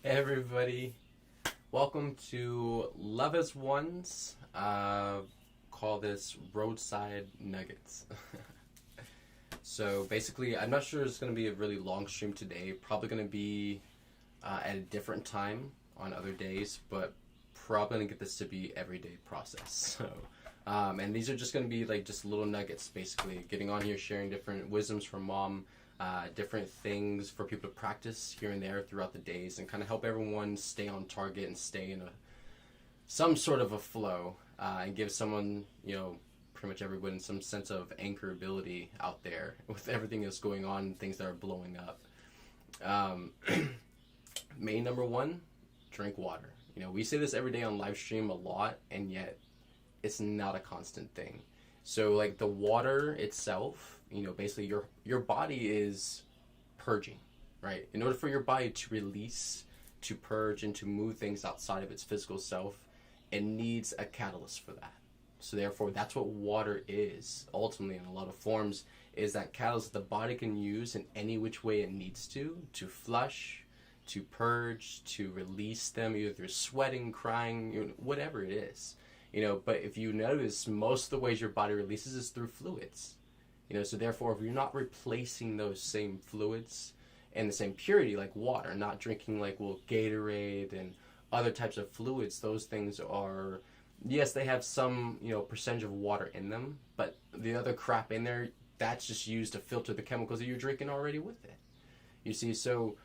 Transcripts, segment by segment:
Hey everybody, welcome to Love as Ones. Call this Roadside Nuggets. So basically, I'm not sure it's going to be a really long stream today. Probably going to be at a different time on other days, but probably going to get this to be everyday process. And these are just going to be like just little nuggets, basically getting on here, sharing different wisdoms from mom, different things for people to practice here and there throughout the days, and kind of help everyone stay on target and stay in some sort of a flow, and give someone, pretty much everyone some sense of anchorability out there with everything that's going on, things that are blowing up. Main number one, drink water. We say this every day on live stream a lot, and yet it's not a constant thing. So like the water itself, basically your body is purging, right? In order for your body to release, to purge, and to move things outside of its physical self, it needs a catalyst for that. So therefore, that's what water is, ultimately, in a lot of forms, is that catalyst that the body can use in any which way it needs to flush, to purge, to release them, either through sweating, crying, whatever it is. But if you notice, most of the ways your body releases is through fluids. So therefore, if you're not replacing those same fluids and the same purity, like water, not drinking like Gatorade and other types of fluids, those things are, yes, they have some, percentage of water in them, but the other crap in there, that's just used to filter the chemicals that you're drinking already with it. You see, so,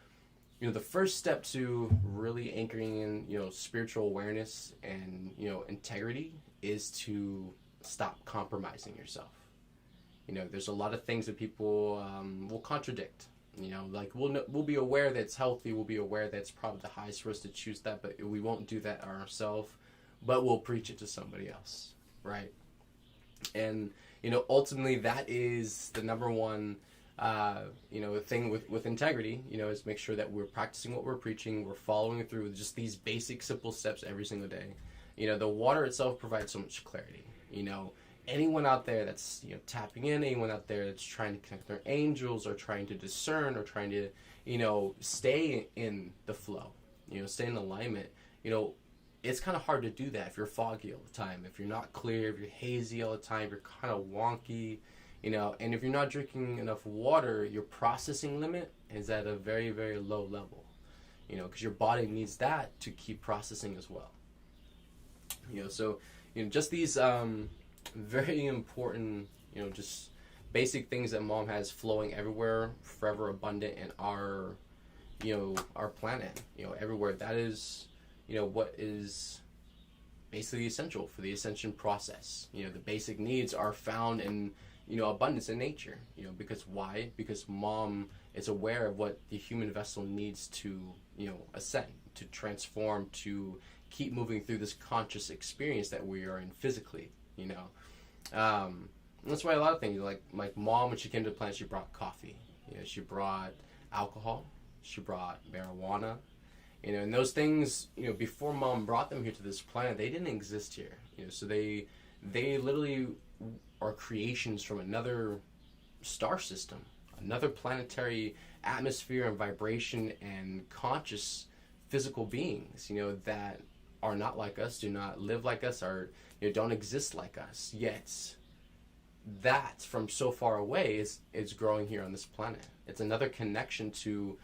the first step to really anchoring in, spiritual awareness and, integrity is to stop compromising yourself. There's a lot of things that people will contradict. Like we'll be aware that it's healthy. We'll be aware that it's probably the highest for us to choose that, but we won't do that ourselves. But we'll preach it to somebody else, right? And ultimately, that is the number one thing with integrity. Is make sure that we're practicing what we're preaching. We're following through with just these basic, simple steps every single day. The water itself provides so much clarity. Anyone out there that's tapping in, anyone out there that's trying to connect their angels or trying to discern or trying to stay in the flow, stay in alignment, it's kind of hard to do that if you're foggy all the time, if you're not clear, if you're hazy all the time, if you're kind of wonky, and if you're not drinking enough water, your processing limit is at a very, very low level, because your body needs that to keep processing as well. So just these very important, just basic things that mom has flowing everywhere, forever abundant in our planet, everywhere. That is, what is basically essential for the ascension process. The basic needs are found in, abundance in nature, because why? Because mom is aware of what the human vessel needs to, ascend, to transform, to keep moving through this conscious experience that we are in physically. That's why a lot of things, like mom, when she came to the planet, she brought coffee. She brought alcohol. She brought marijuana. And those things, before mom brought them here to this planet, they didn't exist here. So they literally are creations from another star system, another planetary atmosphere and vibration and conscious physical beings, that are not like us, do not live like us, are don't exist like us. Yet that from so far away is growing here on this planet. It's another connection to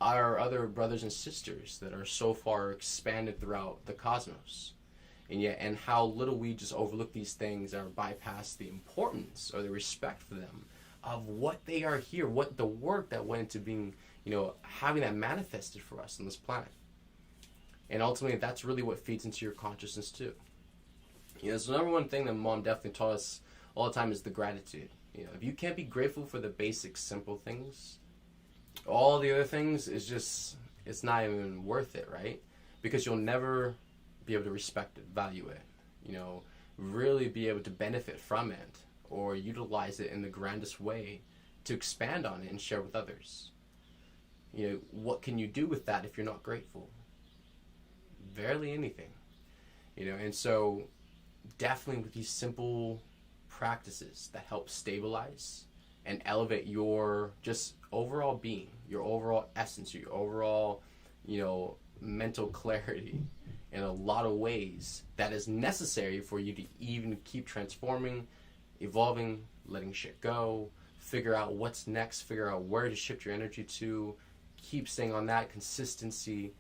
our other brothers and sisters that are so far expanded throughout the cosmos. And how little we just overlook these things or bypass the importance or the respect for them of what they are here, what the work that went into being, having that manifested for us on this planet. And ultimately, that's really what feeds into your consciousness too. So the number one thing that mom definitely taught us all the time is the gratitude. If you can't be grateful for the basic, simple things, all the other things is just, it's not even worth it, right? Because you'll never be able to respect it, value it, really be able to benefit from it or utilize it in the grandest way to expand on it and share with others. What can you do with that if you're not grateful? Barely anything. And so definitely with these simple practices that help stabilize and elevate your just overall being, your overall essence, your overall, mental clarity in a lot of ways that is necessary for you to even keep transforming, evolving, letting shit go, figure out what's next, figure out where to shift your energy to, keep staying on that consistency,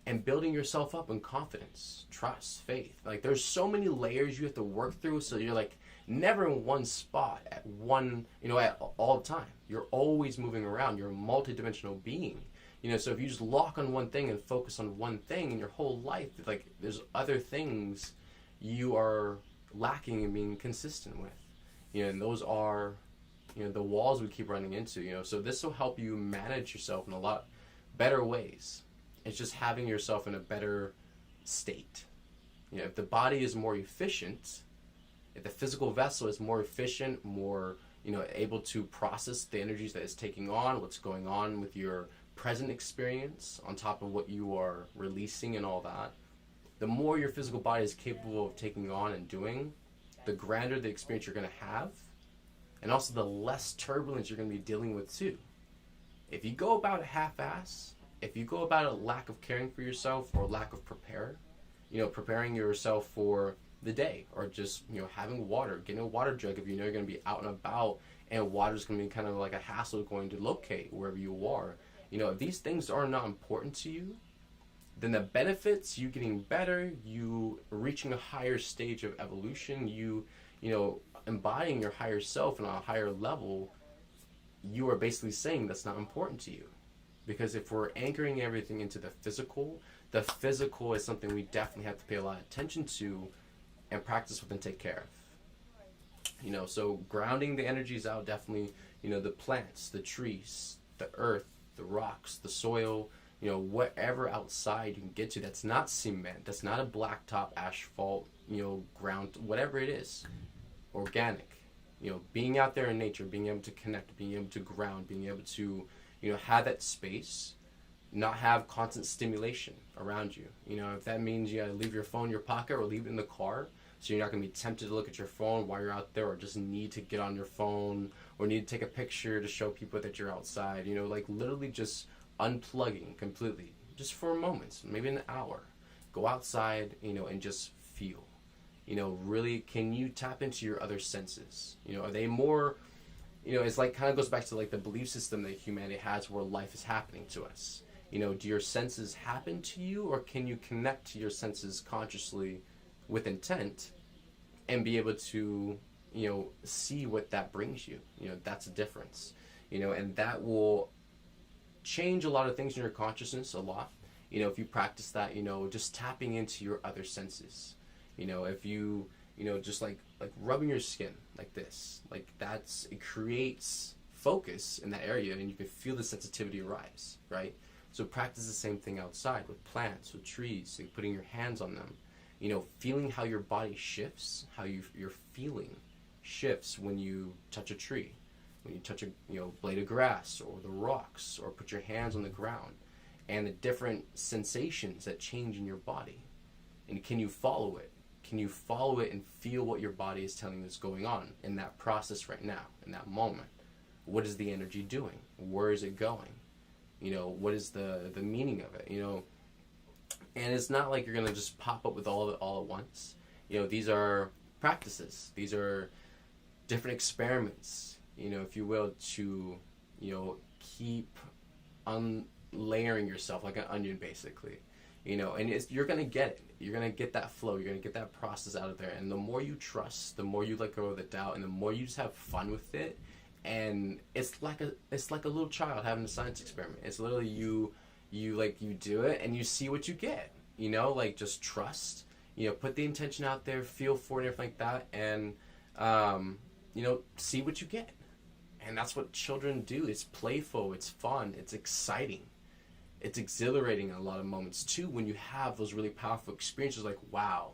and building yourself up in confidence, trust, faith. Like, there's so many layers you have to work through, so you're like never in one spot at one, at all the time. You're always moving around. You're a multidimensional being. So if you just lock on one thing and focus on one thing in your whole life, like, there's other things you are lacking in being consistent with. And those are, the walls we keep running into. So this will help you manage yourself in a lot better ways. It's just having yourself in a better state. If the body is more efficient, if the physical vessel is more efficient, more, able to process the energies that it's taking on, what's going on with your present experience on top of what you are releasing and all that, the more your physical body is capable of taking on and doing, the grander the experience you're going to have, and also the less turbulence you're going to be dealing with too. If you go about it half-ass, if you go about it lack of caring for yourself or lack of preparing yourself for the day, or just, having water, getting a water jug if you're going to be out and about and water's going to be kind of like a hassle going to locate wherever you are. If these things are not important to you, then the benefits, you getting better, you reaching a higher stage of evolution, you embodying your higher self on a higher level, you are basically saying that's not important to you. Because if we're anchoring everything into the physical is something we definitely have to pay a lot of attention to and practice with and take care of. So grounding the energies out, definitely, the plants, the trees, the earth, the rocks, the soil, whatever outside you can get to that's not cement, that's not a blacktop, asphalt, ground, whatever it is, organic. Being out there in nature, being able to connect, being able to ground, being able to have that space, not have constant stimulation around you. If that means you gotta leave your phone in your pocket or leave it in the car, so you're not gonna be tempted to look at your phone while you're out there, or just need to get on your phone, or need to take a picture to show people that you're outside. Like literally just unplugging completely, just for a moment, maybe an hour. Go outside, and just feel. Really, can you tap into your other senses? Are they more? It's like kind of goes back to like the belief system that humanity has where life is happening to us. Do your senses happen to you, or can you connect to your senses consciously with intent and be able to, see what that brings you? That's a difference. And that will change a lot of things in your consciousness a lot. If you practice that, just tapping into your other senses. If you, just like rubbing your skin like this, like it creates focus in that area, and you can feel the sensitivity rise, right? So practice the same thing outside with plants, with trees, like putting your hands on them, feeling how your body shifts, how your feeling shifts when you touch a tree, when you touch a blade of grass or the rocks, or put your hands on the ground, and the different sensations that change in your body. And can you follow it? Can you follow it and feel what your body is telling you is going on in that process right now, in that moment? What is the energy doing? Where is it going? What is the meaning of it? And it's not like you're going to just pop up with all of it all at once. These are practices. These are different experiments, if you will, to, keep unlayering yourself like an onion, basically. And you're going to get it. You're going to get that flow. You're going to get that process out of there. And the more you trust, the more you let go of the doubt, and the more you just have fun with it. And it's like a little child having a science experiment. It's literally you do it and you see what you get. Just trust. Put the intention out there, feel for it, and everything like that, and see what you get. And that's what children do. It's playful, it's fun, it's exciting. It's exhilarating in a lot of moments too, when you have those really powerful experiences, like, wow,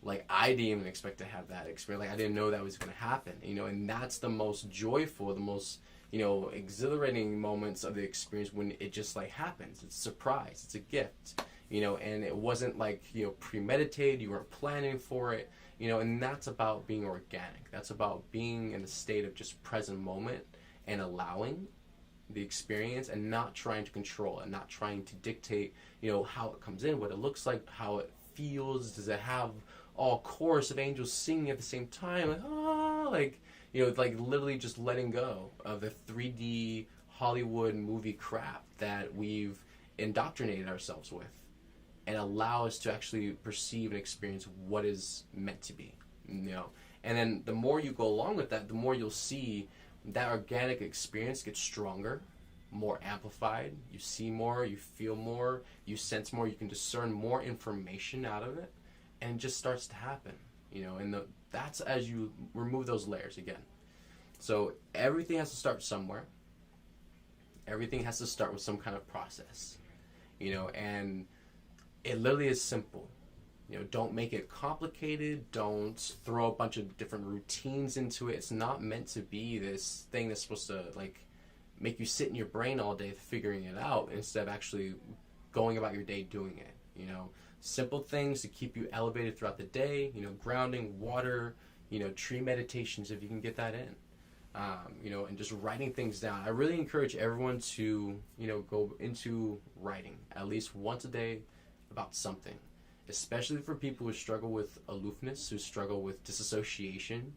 like I didn't even expect to have that experience. Like I didn't know that was going to happen, and that's the most joyful, the most, exhilarating moments of the experience, when it just like happens. It's a surprise. It's a gift, and it wasn't like, premeditated. You weren't planning for it, and that's about being organic. That's about being in a state of just present moment and allowing. the experience and not trying to control and not trying to dictate, how it comes in, what it looks like, how it feels. Does it have all chorus of angels singing at the same time? Like literally just letting go of the 3D Hollywood movie crap that we've indoctrinated ourselves with, and allow us to actually perceive and experience what is meant to be. And then the more you go along with that, the more you'll see that organic experience gets stronger, more amplified. You see more, you feel more, you sense more, you can discern more information out of it, and it just starts to happen. And that's as you remove those layers again. So everything has to start somewhere. Everything has to start with some kind of process. And it literally is simple. Don't make it complicated. Don't throw a bunch of different routines into it. It's not meant to be this thing that's supposed to make you sit in your brain all day figuring it out instead of actually going about your day doing it. Simple things to keep you elevated throughout the day. Grounding, water, tree meditations if you can get that in. And just writing things down. I really encourage everyone to, go into writing at least once a day about something, especially for people who struggle with aloofness, who struggle with disassociation.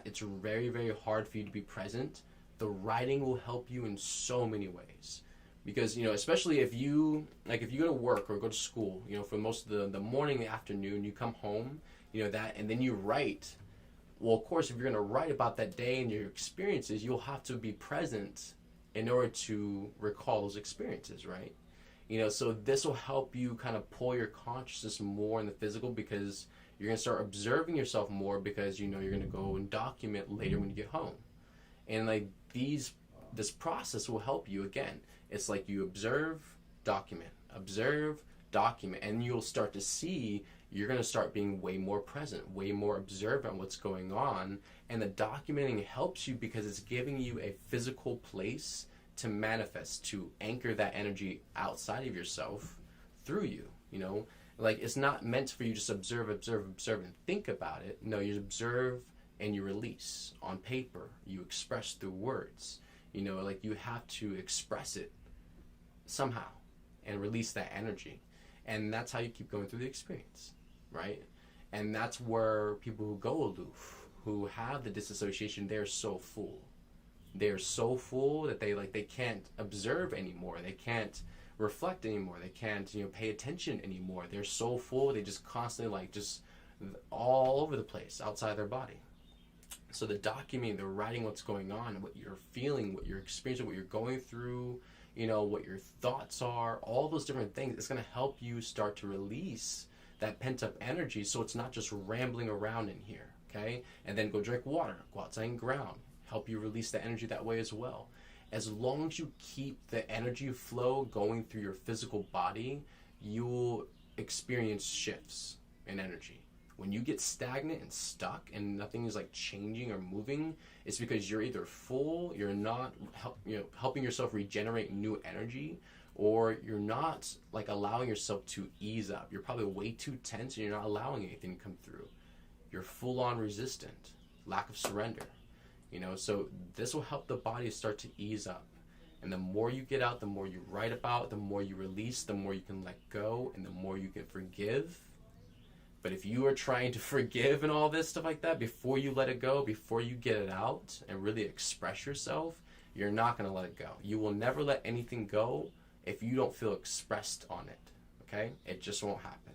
It's very, very hard for you to be present. The writing will help you in so many ways. Because, especially if you go to work or go to school, for most of the morning and afternoon, you come home, and then you write. Well, of course, if you're going to write about that day and your experiences, you'll have to be present in order to recall those experiences, right? So this will help you kind of pull your consciousness more in the physical, because you're going to start observing yourself more, because, you're going to go and document later when you get home. And this process will help you again. It's like you observe, document, and you'll start to see you're going to start being way more present, way more observant on what's going on. And the documenting helps you because it's giving you a physical place to manifest, to anchor that energy outside of yourself through you. It's not meant for you to just observe, and think about it. No, you observe and you release on paper. You express through words. You have to express it somehow and release that energy. And that's how you keep going through the experience, right? And that's where people who go aloof, who have the disassociation, they're so full. They're so full that they can't observe anymore. They can't reflect anymore. They can't, pay attention anymore. They're so full, they just constantly just all over the place outside their body. So the documenting, the writing what's going on, what you're feeling, what you're experiencing, what you're going through, what your thoughts are, all those different things, it's going to help you start to release that pent-up energy, so it's not just rambling around in here, okay? And then go drink water, go outside and ground, help you release the energy that way as well. As long as you keep the energy flow going through your physical body, you'll experience shifts in energy. When you get stagnant and stuck and nothing is changing or moving, it's because you're either full, you're not helping yourself regenerate new energy, or you're not allowing yourself to ease up. You're probably way too tense and you're not allowing anything to come through. You're full on resistant, lack of surrender. So this will help the body start to ease up. And the more you get out, the more you write about, the more you release, the more you can let go, and the more you can forgive. But if you are trying to forgive and all this stuff like that before you let it go, before you get it out and really express yourself, you're not going to let it go. You will never let anything go if you don't feel expressed on it, okay? It just won't happen.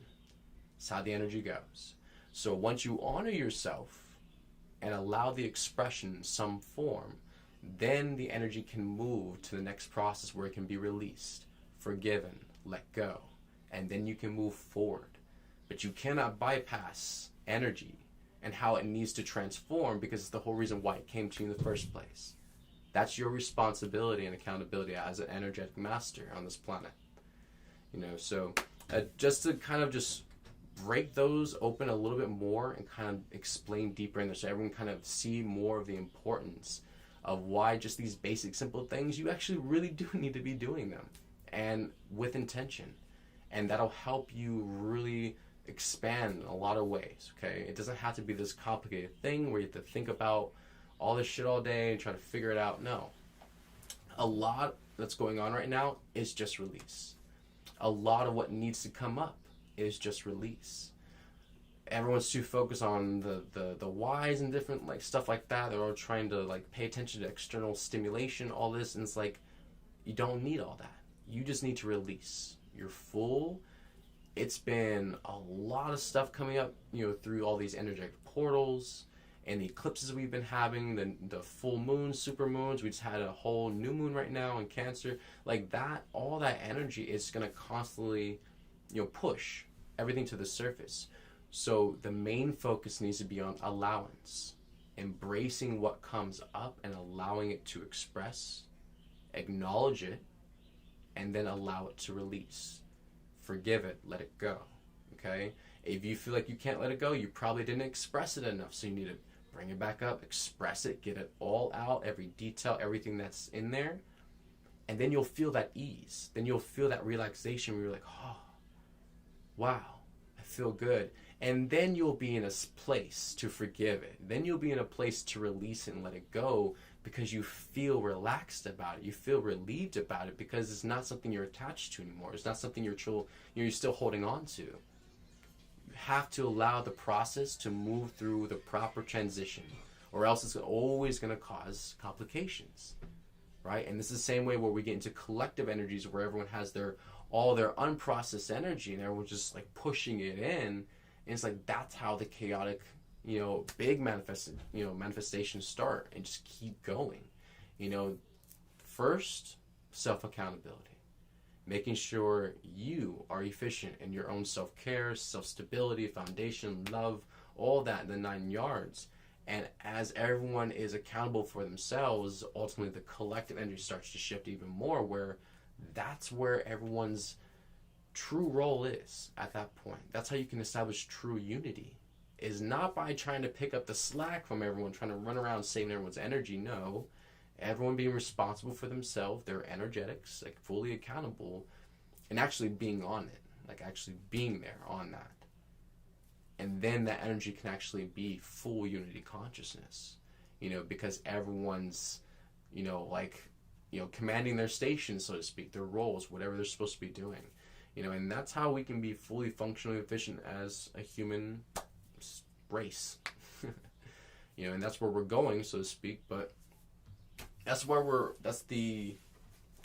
It's how the energy goes. So once you honor yourself and allow the expression in some form, then the energy can move to the next process where it can be released, forgiven, let go, and then you can move forward. But you cannot bypass energy and how it needs to transform, because it's the whole reason why it came to you in the first place. That's your responsibility and accountability as an energetic master on this planet. So just to kind of just break those open a little bit more and kind of explain deeper in there so everyone kind of see more of the importance of why just these basic simple things, you actually really do need to be doing them, and with intention. And that'll help you really expand in a lot of ways, okay? It doesn't have to be this complicated thing where you have to think about all this shit all day and try to figure it out. No. a lot that's going on right now is just release. A lot of what needs to come up is just release. Everyone's too focused on the whys and different like stuff like that. They're all trying to like pay attention to external stimulation, all this, and it's like you don't need all that. You just need to release. You're full. It's been a lot of stuff coming up, through all these energetic portals and the eclipses we've been having, the full moons, super moons. We just had a whole new moon right now in Cancer. Like that, all that energy is going to constantly, push everything to the surface. So the main focus needs to be on allowance, embracing what comes up and allowing it to express, acknowledge it, and then allow it to release. Forgive it, let it go, okay? If you feel like you can't let it go, you probably didn't express it enough, so you need to bring it back up, express it, get it all out, every detail, everything that's in there, and then you'll feel that ease. Then you'll feel that relaxation where you're like, oh, wow, I feel good. And then you'll be in a place to forgive it. Then you'll be in a place to release it and let it go because you feel relaxed about it. You feel relieved about it because it's not something you're attached to anymore. It's not something you're still holding on to. You have to allow the process to move through the proper transition, or else it's always going to cause complications, right? And this is the same way where we get into collective energies where everyone has all their unprocessed energy and everyone's just like pushing it in. And it's like that's how the chaotic, big manifestations start and just keep going. First, self-accountability. Making sure you are efficient in your own self-care, self-stability, foundation, love, all that, the 9 yards. And as everyone is accountable for themselves, ultimately the collective energy starts to shift even more, where that's where everyone's true role is at that point. That's how you can establish true unity, is not by trying to pick up the slack from everyone, trying to run around saving everyone's energy. No, everyone being responsible for themselves, their energetics, like fully accountable, and actually being on it, like actually being there on that. And then that energy can actually be full unity consciousness, because everyone's, commanding their station, so to speak, their roles, whatever they're supposed to be doing. And that's how we can be fully functionally efficient as a human race. And that's where we're going, so to speak, but that's the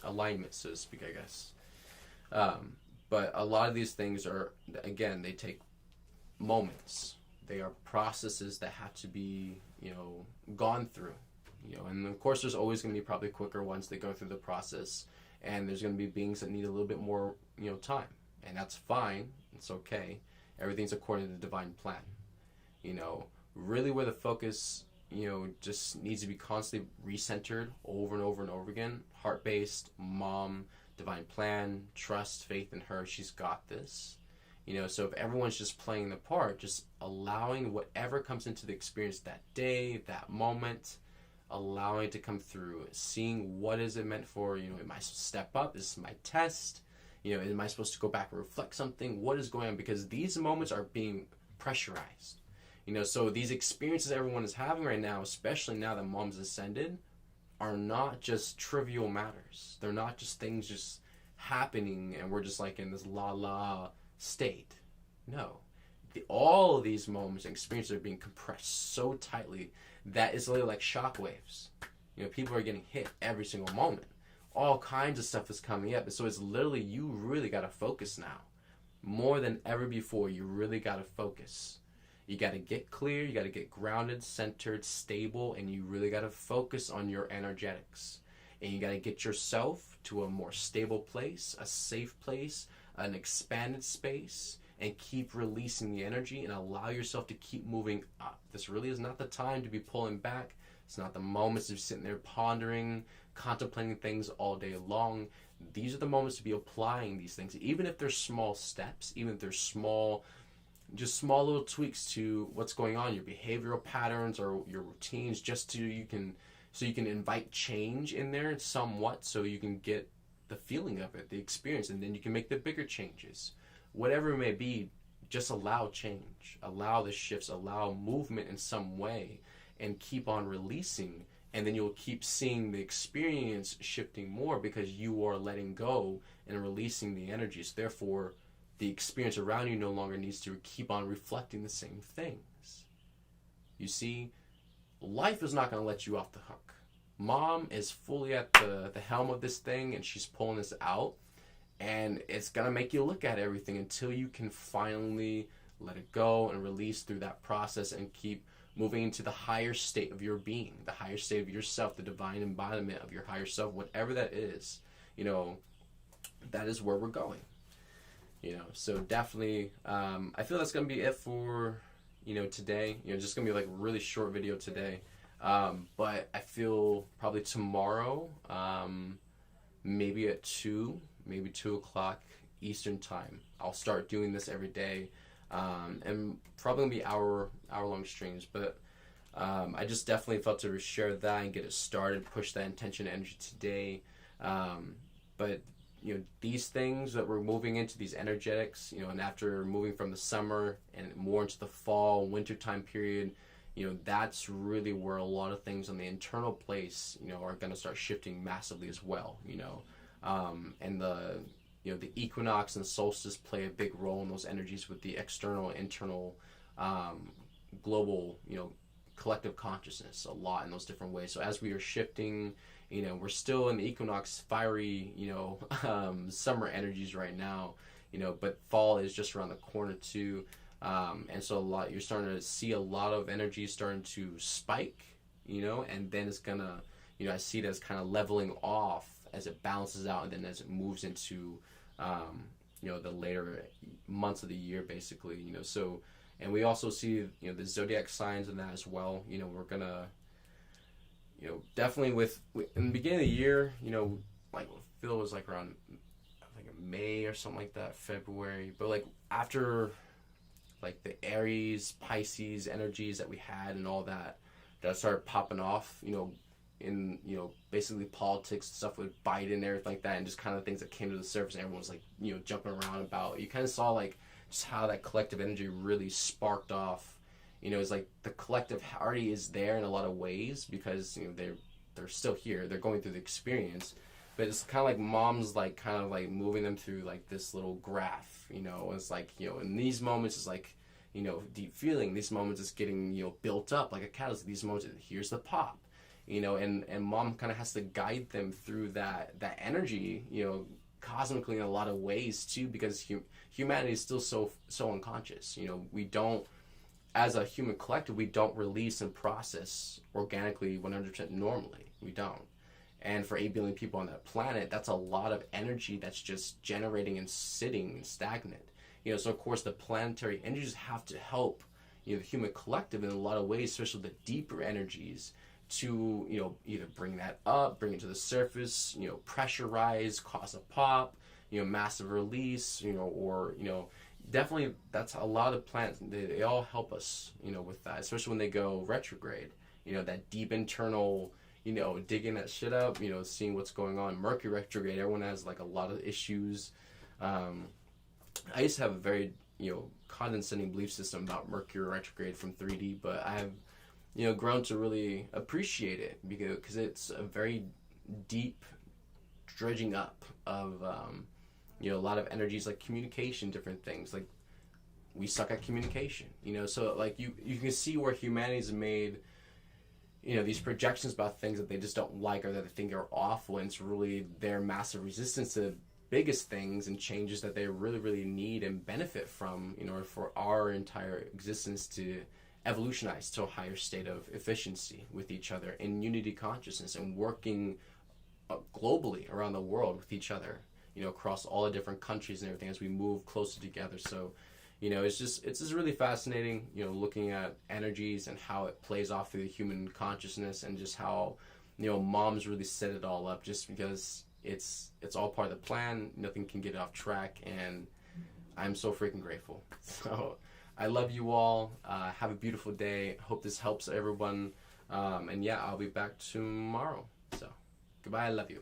alignment, so to speak, I guess. But a lot of these things are, again, they take moments. They are processes that have to be, gone through, and of course there's always going to be probably quicker ones that go through the process. And there's going to be beings that need a little bit more, time. And that's fine. It's okay. Everything's according to the divine plan. Really where the focus, just needs to be constantly recentered over and over and over again. Heart-based, mom, divine plan, trust, faith in her. She's got this. So if everyone's just playing the part, just allowing whatever comes into the experience that day, that moment, allowing it to come through, seeing what is it meant for. Am I supposed to step up? Is this my test? Am I supposed to go back and reflect something? What is going on? Because these moments are being pressurized. So these experiences everyone is having right now, especially now that mom's ascended, are not just trivial matters. They're not just things just happening and we're just like in this la state. No. All of these moments and experiences are being compressed so tightly that it's literally like shock waves. People are getting hit every single moment. All kinds of stuff is coming up. And so it's literally, you really got to focus now. More than ever before, you really got to focus. You got to get clear, you got to get grounded, centered, stable, and you really got to focus on your energetics. And you got to get yourself to a more stable place, a safe place, an expanded space, and keep releasing the energy and allow yourself to keep moving up. This really is not the time to be pulling back. It's not the moments of sitting there pondering, contemplating things all day long. These are the moments to be applying these things, even if they're small steps, even if they're small little tweaks to what's going on, your behavioral patterns or your routines, just so you can invite change in there somewhat, so you can get the feeling of it, the experience, and then you can make the bigger changes. Whatever it may be, just allow change, allow the shifts, allow movement in some way, and keep on releasing and then you'll keep seeing the experience shifting more because you are letting go and releasing the energies. Therefore, the experience around you no longer needs to keep on reflecting the same things. You see, life is not going to let you off the hook. Mom is fully at the helm of this thing, and she's pulling this out, and it's going to make you look at everything until you can finally let it go and release through that process and keep moving into the higher state of your being, the higher state of yourself, the divine embodiment of your higher self, whatever that is. That is where we're going. So definitely, I feel that's going to be it for, today. Just going to be like a really short video today. But I feel probably tomorrow, maybe at 2 o'clock Eastern time, I'll start doing this every day. And probably gonna be hour-long streams, but I just definitely felt to share that and get it started, push that intention energy today. But these things that we're moving into, these energetics, and after moving from the summer and more into the fall, winter time period, that's really where a lot of things on the internal place, are going to start shifting massively as well, and the equinox and solstice play a big role in those energies with the external, internal, global, collective consciousness a lot in those different ways. So as we are shifting, we're still in the equinox fiery, summer energies right now, but fall is just around the corner too. And so you're starting to see a lot of energy starting to spike, and then it's gonna, I see it as kind of leveling off as it balances out, and then as it moves into the later months of the year, basically, so, and we also see, the zodiac signs in that as well. We're gonna, definitely with in the beginning of the year, like I feel it was like around, I think May or something like that, February, but like after like the Aries, Pisces energies that we had and all that started popping off, in basically politics and stuff with Biden and everything like that, and just kind of things that came to the surface, and everyone was like jumping around about. You kind of saw like just how that collective energy really sparked off. It's like the collective already is there in a lot of ways because they're still here, they're going through the experience, but it's kind of like mom's like kind of like moving them through like this little graph. It's like in these moments it's like deep feeling. These moments it's getting built up like a catalyst. These moments here's the pop. And mom kind of has to guide them through that energy, cosmically in a lot of ways too, because humanity is still so unconscious. We don't, as a human collective, we don't release and process organically 100% normally. We don't. And for 8 billion people on that planet, that's a lot of energy that's just generating and sitting stagnant. So of course the planetary energies have to help, the human collective in a lot of ways, especially the deeper energies, to either bring that up, bring it to the surface, pressurize, cause a pop, massive release, or definitely that's a lot of planets. They all help us, with that, especially when they go retrograde. That deep internal, digging that shit up, seeing what's going on. Mercury retrograde, everyone has like a lot of issues. I used to have a very condescending belief system about Mercury retrograde from 3D, but I have grown to really appreciate it because it's a very deep dredging up of, a lot of energies like communication, different things. Like we suck at communication, so like you can see where humanity's made, these projections about things that they just don't like or that they think are awful, and it's really their massive resistance to the biggest things and changes that they really, really need and benefit from in order for our entire existence to evolutionize to a higher state of efficiency with each other in unity consciousness and working globally around the world with each other, across all the different countries and everything as we move closer together. So, it's just really fascinating, looking at energies and how it plays off through the human consciousness, and just how, moms really set it all up, just because it's all part of the plan. Nothing can get off track, and I'm so freaking grateful. So I love you all. Have a beautiful day. Hope this helps everyone. And yeah, I'll be back tomorrow. So goodbye. I love you.